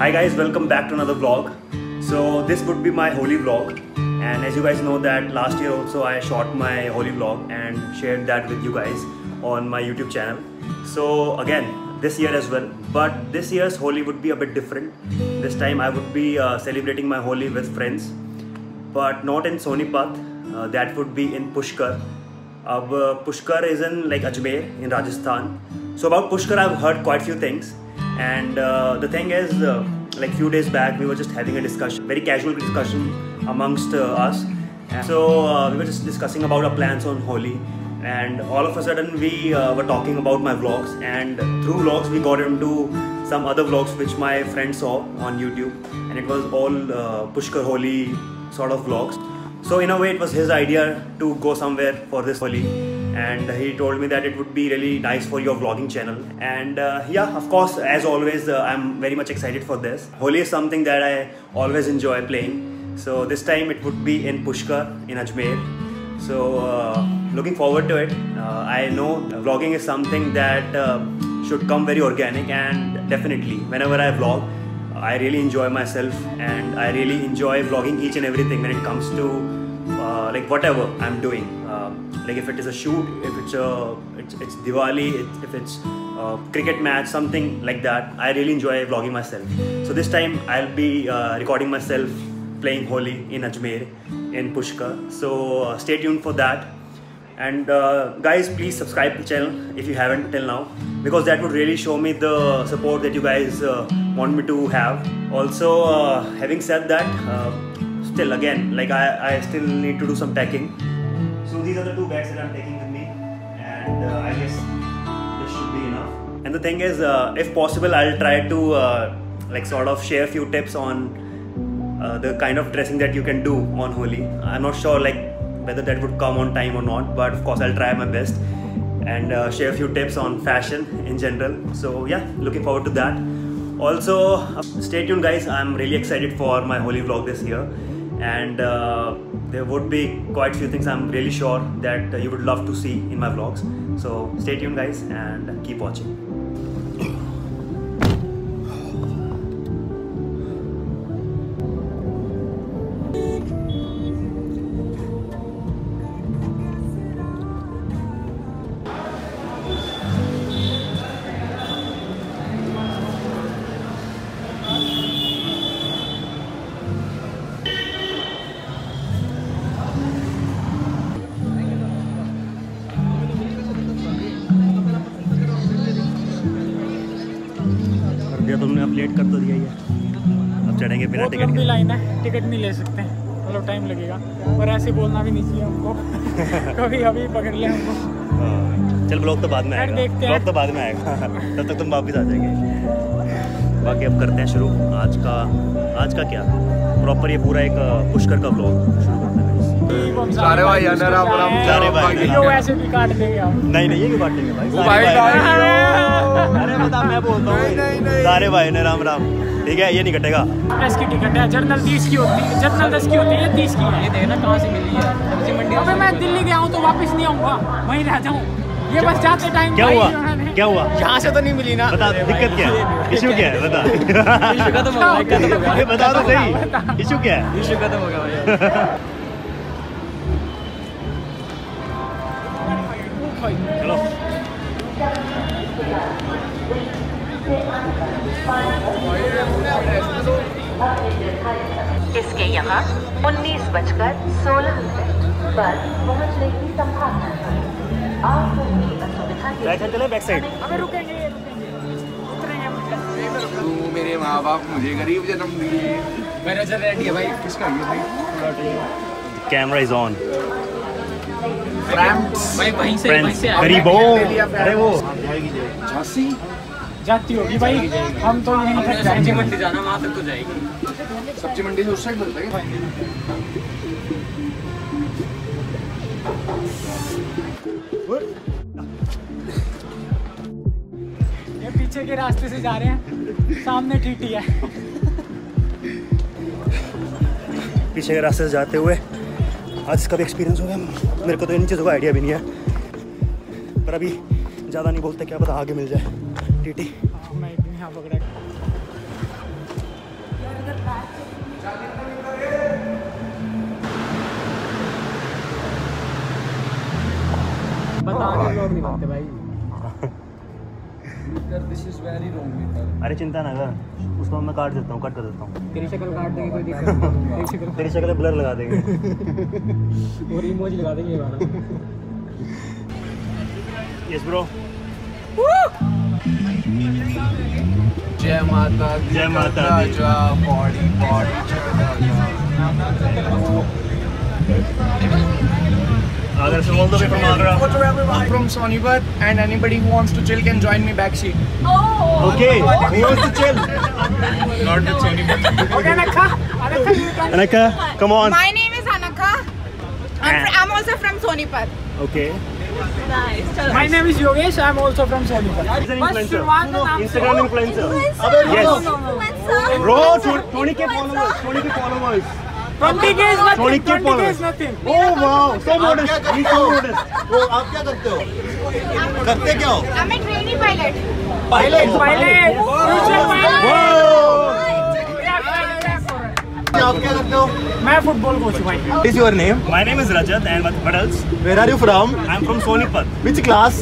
Hi guys, welcome back to another vlog. So this would be my Holi vlog, and as you guys know that last year also I shot my Holi vlog and shared that with you guys on my YouTube channel. So again this year as well, but this year's Holi would be a bit different. This time I would be celebrating my Holi with friends, but not in Sonipat. That would be in Pushkar. Pushkar is in like Ajmer in Rajasthan. So about Pushkar I've heard quite few things, and the thing is like few days back we were just having a discussion, very casual discussion amongst us. And so we were just discussing about our plans on Holi, and all of a sudden we were talking about my vlogs, and through vlogs we got into some other vlogs which my friend saw on YouTube, and it was all Pushkar Holi sort of vlogs. So in a way it was his idea to go somewhere for this Holi, and he told me that it would be really nice for your vlogging channel. And yeah, of course, as always, I'm very much excited for this. Holi is something that I always enjoy playing. So this time it would be in Pushkar in Ajmer. So looking forward to it. I know vlogging is something that should come very organic, and definitely whenever I vlog, I really enjoy myself, and I really enjoy vlogging each and everything when it comes to like whatever I'm doing. Like if it is a shoot, if it's Diwali, if it's cricket match, something like that, I really enjoy vlogging myself. So this time I'll be recording myself playing Holi in Ajmer in Pushkar. So stay tuned for that. And guys, please subscribe to the channel if you haven't till now, because that would really show me the support that you guys want me to have. Also, having said that, still again, like I still need to do some packing. So these are the two bags that I'm taking with me, and I guess this should be enough. And the thing is, if possible, I'll try to like sort of share a few tips on the kind of dressing that you can do on Holi. I'm not sure like whether that would come on time or not, but of course I'll try my best and share a few tips on fashion in general. So yeah, looking forward to that. Also, stay tuned guys, I'm really excited for my Holi vlog this year, and there would be quite a few things I'm really sure that you would love to see in my vlogs. So stay tuned guys and keep watching. तुमने अब late कर तो दिया ही है, अब चढ़ेंगे बिना ticket के। Line है, टिकट नहीं ले सकते, मतलब टाइम लगेगा, और ऐसे बोलना भी नहीं चाहिए हमको। कभी अभी पकड़ लिया हमको। चल ब्लॉग तो बाद में आएगा, ब्लॉग तो बाद में आएगा, तब तक तुम वापस आ जाएंगे। बाकी अब करते हैं शुरू आज का क्या प्रॉपर ये पूरा एक पुष्कर का ब्लॉग शुरू करते हैं। सारे भाई सारे भाई ऐसे भी काट देंगे हम। नहीं ये क्यों काटेंगे भाई? अरे बता, मैं बोलता हूँ सारे भाई ने राम राम। ठीक है, ये नहीं कटेगा। इसकी टिकट है, जनरल 30 की होती है, जनरल 10 की होती है, 30 की है। ये देखना कहाँ से मिली है, सब्जी मंडी। अबे मैं दिल्ली गया हूँ तो वापस नहीं आऊँगा, वहीं रह जाऊँ। ये बस जाते टाइम क्या हुआ? यहाँ से तो नहीं मिली ना। बता दिक्कत क्या है, इशू क्या है, बता। इशू खत्म हो गया, बता तो सही, इशू क्या है? इशू खत्म हो गया भाई। चलो इसके यहाँ 19:16 पर पहुँचने की संभावना है। आपको भी असुविधा बैक चले, बैक साइड। अबे रुकेंगे तू मेरे माँ बाप मुझे गरीब जन्म दिए। मेरा चल रेडी है भाई, किसका ये भाई? Camera is on. भाई वहीं से गरीबों, अरे वो झांसी जाती होगी भाई, हम तो यहीं तक जाएंगे। सब्जी मंडी जाना, वहाँ तक तो जाएगी। सब्जी मंडी से उस साइड मिलता है। ये पीछे के रास्ते से जा रहे हैं, सामने टीटी है। पीछे के रास्ते से जाते हुए आज इसका भी एक्सपीरियंस हो गया। मेरे को तो इन चीज़ों का आइडिया भी नहीं है, पर अभी ज़्यादा नहीं बोलते, क्या पता आगे मिल जाए टीटी। मैं यहाँ पकड़ा। बता के लोग नहीं बनते भाई। This is very wrong, Mister. अरे चिंता ना कर, उसको मैं काट देता हूँ, कट कर देता हूँ। तेरी शक्ल काट देंगे, कोई दिक्कत नहीं। तेरी शक्ल ब्लर लगा देंगे और इमोजी लगा देंगे ये वाला। Yes bro. जय माता दी, जय माता दी। बॉडी अगर से बोल दो भी from Agra. I'm from Sonipat and anybody who wants to chill can join me backseat. Okay, who wants to chill? Not with Sonipat. Okay, Anakha. Anakha, come on. My name is Anakha. I'm also from Sonipat. Okay. My name is Yogesh. I'm also from Sonipat. He's an influencer. शुरुआत में नाम से Instagram influencer. Yes. Bro, 20k followers. 20k followers. 20k is nothing. 20k 20k followers. is nothing. Oh wow, so modest. He's so modest. वो आप क्या करते हो? करते क्या हो? I'm a trainee pilot. Pilot. Future pilot. आप क्या करते हो? मैं फुटबॉल कोच हूँ भाई। What is your name? My name is Rajat and what else? Where are you from? I'm from Sonipat. Which class?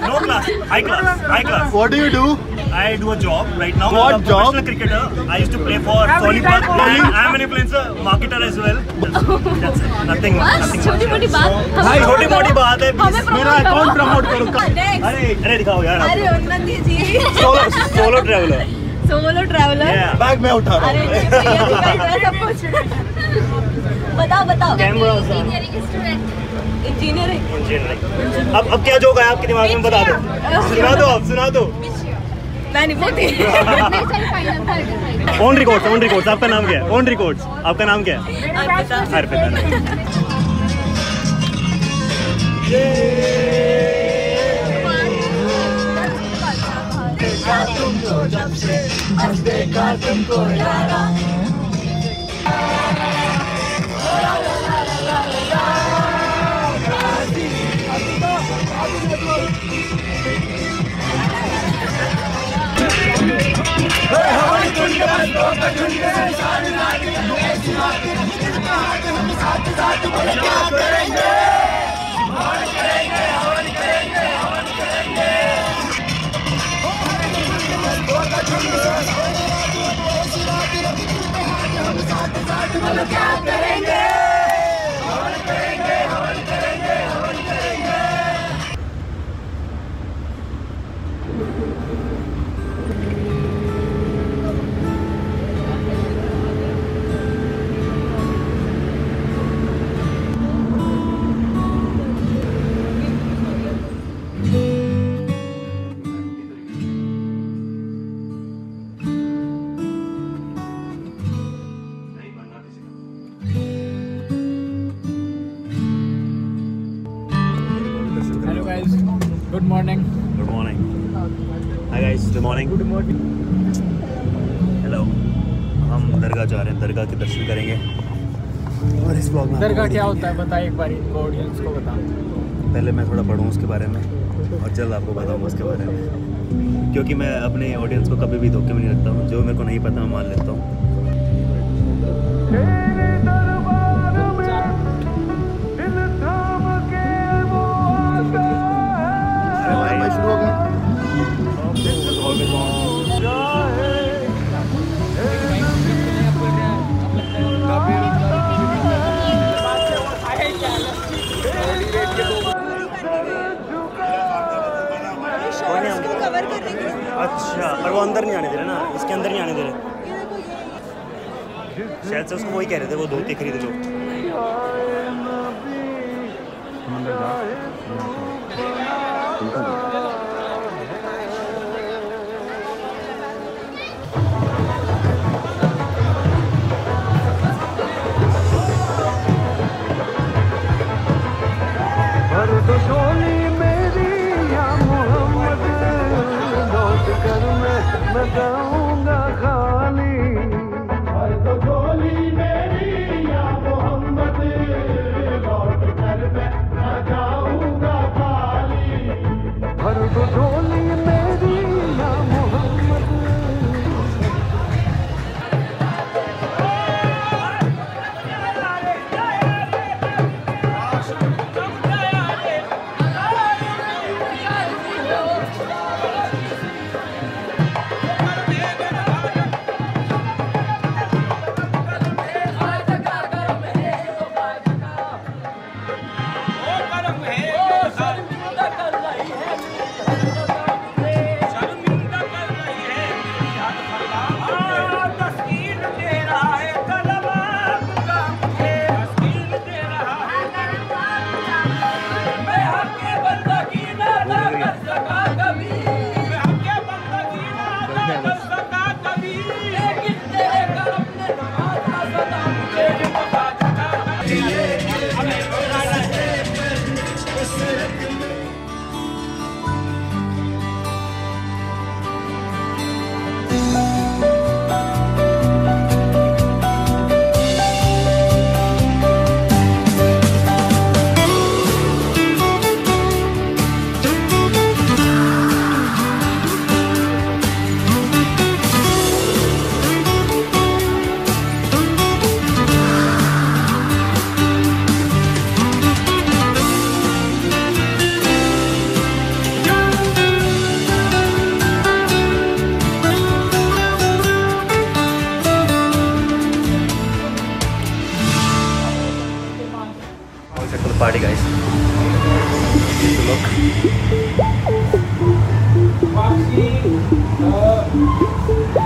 No class, high class, high class. What do you do? I do a job right now. What I'm a job? professional cricketer. I used to play for Sonipat. I'm an influencer, marketer as well. That's it. Nothing much. छोटी मोटी बात। छोटी मोटी बात है। मेरा account promote करो। अरे दिखाओ यार। अरे उन्नत दीजिए। Solo traveller. Solo traveller. Bag में उठा रहा हूँ। बताओ। कैमरा। इंजीनियरिंग। अब क्या जोक है आपके दिमाग में बता दो। सुना दो। मैं नहीं बोलती। ऑन रिकॉर्ड्स आपका नाम क्या है? ऑन रिकॉर्ड्स आपका नाम क्या है? अर्पिता। देखा तुमको यारा। Good morning. Hi guys, good morning. Hello. हम दरगाह जा रहे हैं, दरगाह के दर्शन करेंगे। और इस ब्लॉग में दरगाह क्या होता है बताइए एक बार इनको ऑडियंस को बताओ। पहले मैं थोड़ा पढ़ूँ उसके बारे में और जल्द आपको बताऊँगा उसके बारे में, क्योंकि मैं अपने ऑडियंस को कभी भी धोखे में नहीं रखता हूँ। जो मेरे को नहीं पता मैं मान लेता हूँ। अच्छा, पर वो अंदर नहीं आने दे रहे ना, इसके अंदर नहीं आने दे रहे। शायद से उसको वही कह रहे थे, वो धोती खरीद लो।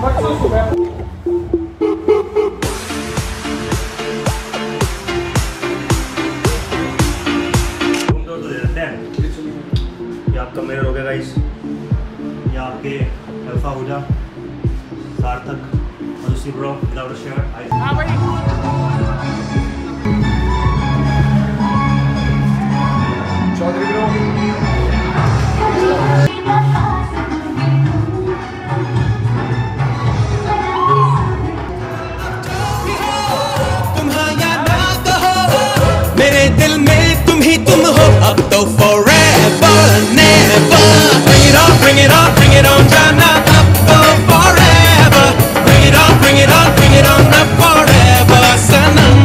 परसों सुबह ये आपका मिरर हो गया गाइस, ये आपके अल्फा हुडा सार्थक और दूसरी ब्रो विदाउट अ शर्ट। हाँ भाई चौधरी ब्रो मेरे दिल में तुम ही तुम हो अब तो forever never bring it on bring it on bring it on जाना अब तो forever bring it on bring it on bring it on अब forever सनम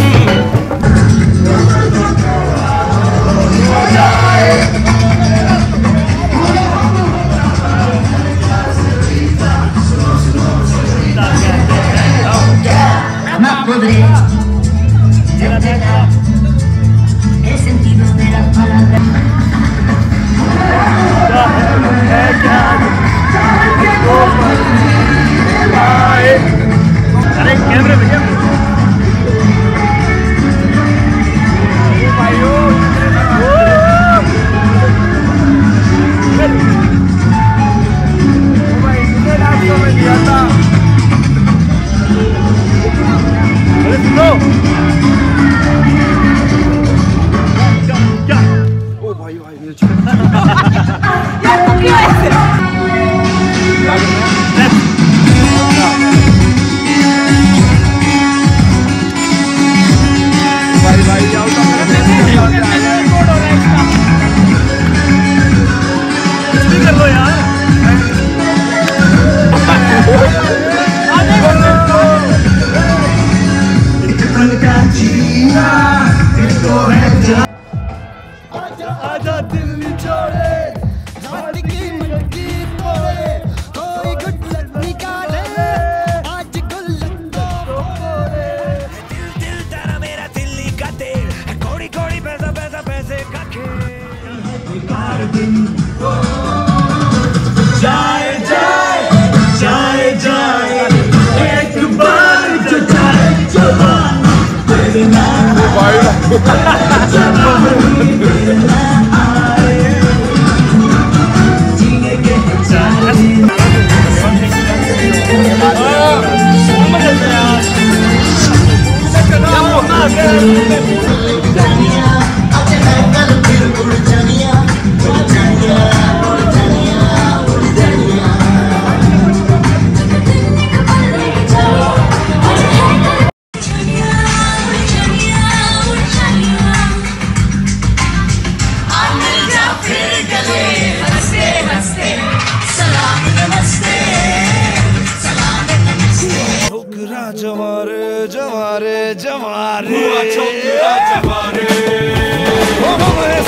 अरे कैमरे में क्या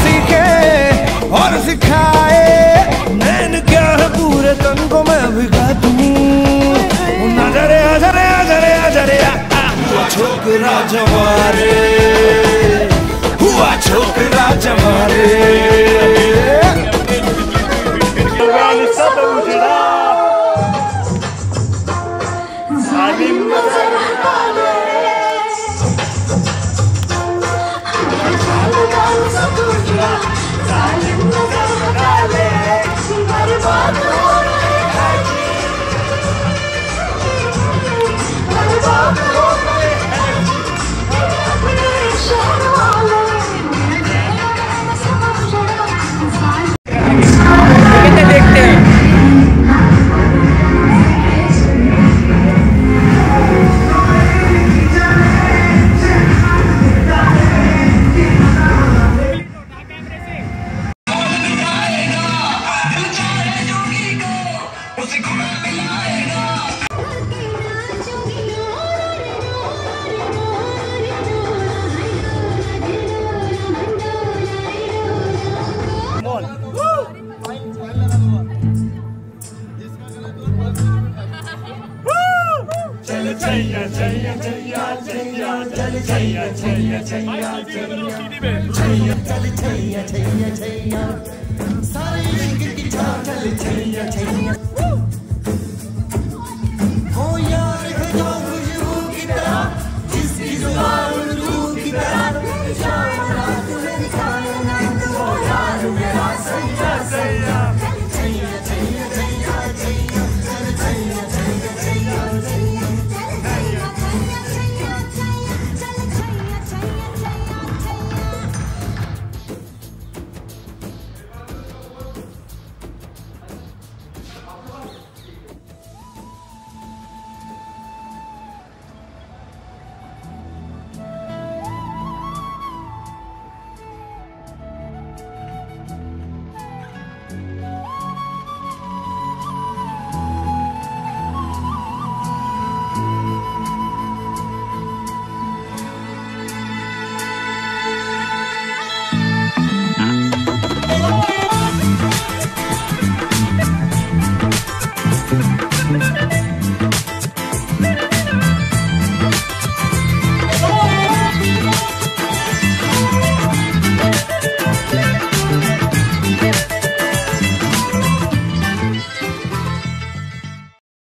सीखे और सिखाए मैंने क्या है पूरे तन को मैं भिगा दूं नजरे नजरे नजरे नजरे छोकरा जवारे हुआ छोकरा जवारे चल छैया छैया